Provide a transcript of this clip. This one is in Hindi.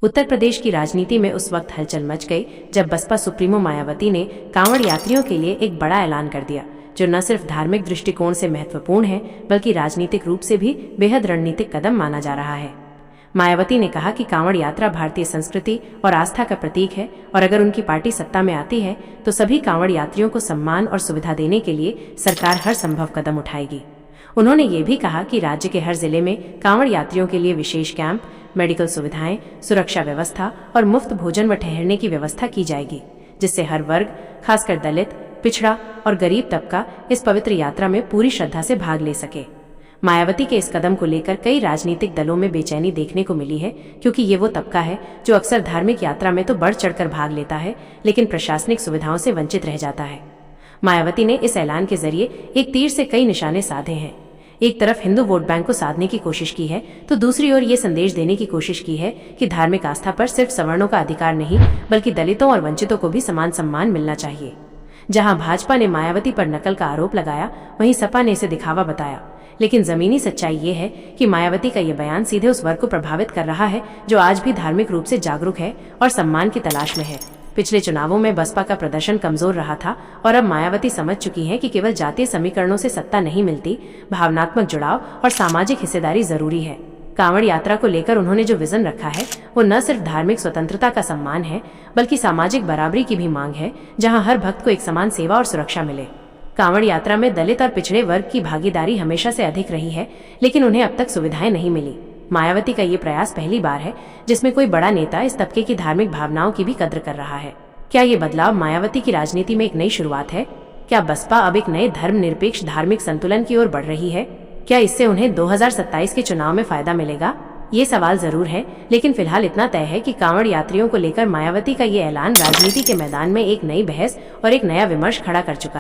उत्तर प्रदेश की राजनीति में उस वक्त हलचल मच गई जब बसपा सुप्रीमो मायावती ने कांवड़ यात्रियों के लिए एक बड़ा ऐलान कर दिया, जो न सिर्फ धार्मिक दृष्टिकोण से महत्वपूर्ण है बल्कि राजनीतिक रूप से भी बेहद रणनीतिक कदम माना जा रहा है। मायावती ने कहा कि कांवड़ यात्रा भारतीय संस्कृति और आस्था का प्रतीक है और अगर उनकी पार्टी सत्ता में आती है तो सभी कांवड़ यात्रियों को सम्मान और सुविधा देने के लिए सरकार हर संभव कदम उठाएगी। उन्होंने ये भी कहा कि राज्य के हर जिले में कांवड़ यात्रियों के लिए विशेष कैंप, मेडिकल सुविधाएं, सुरक्षा व्यवस्था और मुफ्त भोजन व ठहरने की व्यवस्था की जाएगी, जिससे हर वर्ग, खासकर दलित, पिछड़ा और गरीब तबका इस पवित्र यात्रा में पूरी श्रद्धा से भाग ले सके। मायावती के इस कदम को लेकर कई राजनीतिक दलों में बेचैनी देखने को मिली है, क्योंकि ये वो तबका है जो अक्सर धार्मिक यात्रा में तो बढ़ चढ़कर भाग लेता है लेकिन प्रशासनिक सुविधाओं से वंचित रह जाता है। मायावती ने इस ऐलान के जरिए एक तीर से कई निशाने साधे हैं। एक तरफ हिंदू वोट बैंक को साधने की कोशिश की है तो दूसरी ओर ये संदेश देने की कोशिश की है कि धार्मिक आस्था पर सिर्फ सवर्णों का अधिकार नहीं बल्कि दलितों और वंचितों को भी समान सम्मान मिलना चाहिए। जहां भाजपा ने मायावती पर नकल का आरोप लगाया, वहीं सपा ने इसे दिखावा बताया, लेकिन जमीनी सच्चाई ये है कि मायावती का ये बयान सीधे उस वर्ग को प्रभावित कर रहा है जो आज भी धार्मिक रूप से जागरूक है और सम्मान की तलाश में है। पिछले चुनावों में बसपा का प्रदर्शन कमजोर रहा था और अब मायावती समझ चुकी हैं कि केवल जातीय समीकरणों से सत्ता नहीं मिलती, भावनात्मक जुड़ाव और सामाजिक हिस्सेदारी जरूरी है। कांवड़ यात्रा को लेकर उन्होंने जो विजन रखा है वो न सिर्फ धार्मिक स्वतंत्रता का सम्मान है बल्कि सामाजिक बराबरी की भी मांग है, जहां हर भक्त को एक समान सेवा और सुरक्षा मिले। कांवड़ यात्रा में दलित और पिछड़े वर्ग की भागीदारी हमेशा से अधिक रही है, लेकिन उन्हें अब तक सुविधाएं नहीं मिली। मायावती का ये प्रयास पहली बार है जिसमें कोई बड़ा नेता इस तबके की धार्मिक भावनाओं की भी कद्र कर रहा है। क्या ये बदलाव मायावती की राजनीति में एक नई शुरुआत है? क्या बसपा अब एक नए धर्मनिरपेक्ष धार्मिक संतुलन की ओर बढ़ रही है? क्या इससे उन्हें 2027 के चुनाव में फायदा मिलेगा? ये सवाल जरूर है, लेकिन फिलहाल इतना तय है कि कांवड़ यात्रियों को लेकर मायावती का ये ऐलान राजनीति के मैदान में एक नई बहस और एक नया विमर्श खड़ा कर चुका है।